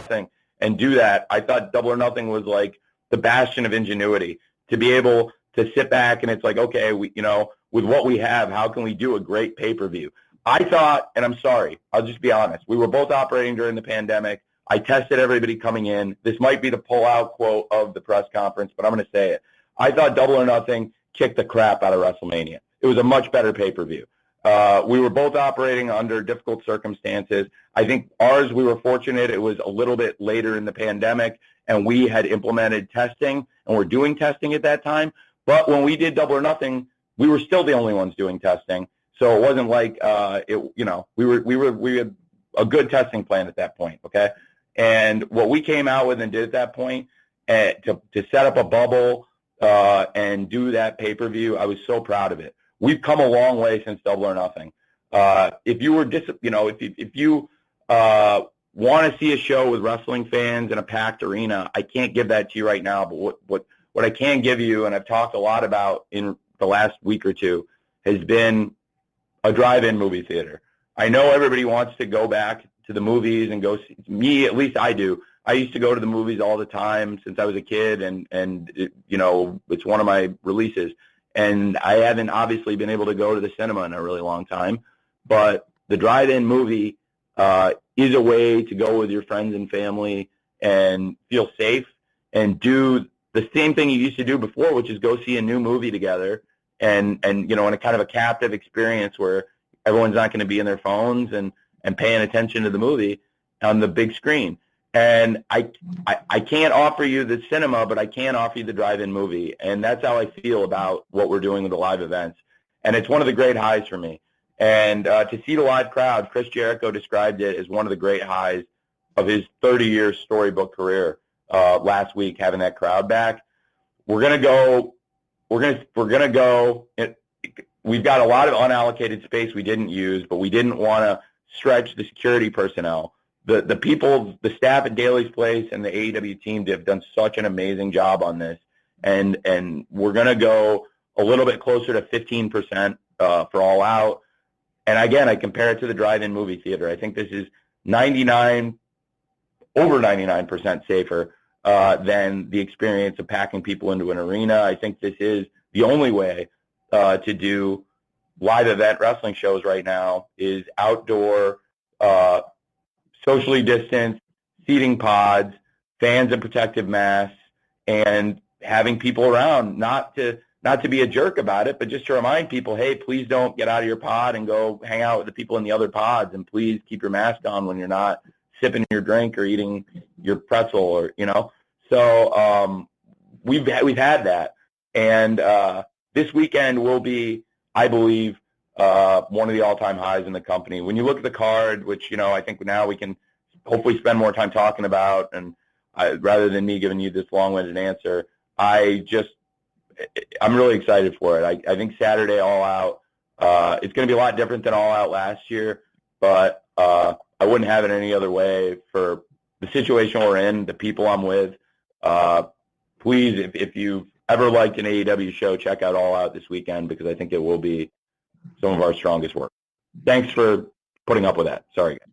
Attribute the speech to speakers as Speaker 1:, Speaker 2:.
Speaker 1: Nothing and do that. I thought Double or Nothing was like the bastion of ingenuity to be able to sit back and it's like, okay, with what we have, how can we do a great pay-per-view? I thought, and I'm sorry, I'll just be honest, we were both operating during the pandemic. I tested everybody coming in. This might be the pull-out quote of the press conference, but I'm going to say it. I thought Double or Nothing kicked the crap out of WrestleMania. It was a much better pay-per-view. We were both operating under difficult circumstances. I think ours, we were fortunate. It was a little bit later in the pandemic, and we had implemented testing, and we're doing testing at that time. But when we did Double or Nothing, we were still the only ones doing testing. So it wasn't like we had a good testing plan at that point. Okay, and what we came out with and did at that point to set up a bubble and do that pay-per-view, I was so proud of it. We've come a long way since Double or Nothing. If you were if you want to see a show with wrestling fans in a packed arena, I can't give that to you right now. But what I can give you, and I've talked a lot about in the last week or two, has been a drive-in movie theater. I know everybody wants to go back to the movies and go see, me, at least I do. I used to go to the movies all the time since I was a kid, and it's one of my releases. And I haven't obviously been able to go to the cinema in a really long time. But the drive-in movie is a way to go with your friends and family and feel safe and do the same thing you used to do before, which is go see a new movie together and in a kind of a captive experience where everyone's not going to be in their phones and paying attention to the movie on the big screen. And I can't offer you the cinema, but I can offer you the drive-in movie. And that's how I feel about what we're doing with the live events. And it's one of the great highs for me. And to see the live crowd, Chris Jericho described it as one of the great highs of his 30-year storybook career last week, having that crowd back. We're going to go. We've got a lot of unallocated space we didn't use, but we didn't want to stretch the security personnel. The people, the staff at Daly's Place and the AEW team have done such an amazing job on this, and we're going to go a little bit closer to 15% for All Out. And again, I compare it to the drive-in movie theater. I think this is over 99% safer than the experience of packing people into an arena. I think this is the only way to do live event wrestling shows right now is outdoor, socially distanced, seating pods, fans in protective masks, and having people around, not to be a jerk about it, but just to remind people, hey, please don't get out of your pod and go hang out with the people in the other pods, and please keep your mask on when you're not sipping your drink or eating your pretzel, or So we've had that, and this weekend will be, I believe, one of the all-time highs in the company. When you look at the card, which, I think now we can hopefully spend more time talking about, and rather than me giving you this long-winded answer, I'm really excited for it. I think Saturday All Out, it's going to be a lot different than All Out last year, but I wouldn't have it any other way for the situation we're in, the people I'm with. Please, if you've ever liked an AEW show, check out All Out this weekend, because I think it will be some of our strongest work. Thanks for putting up with that. Sorry, guys.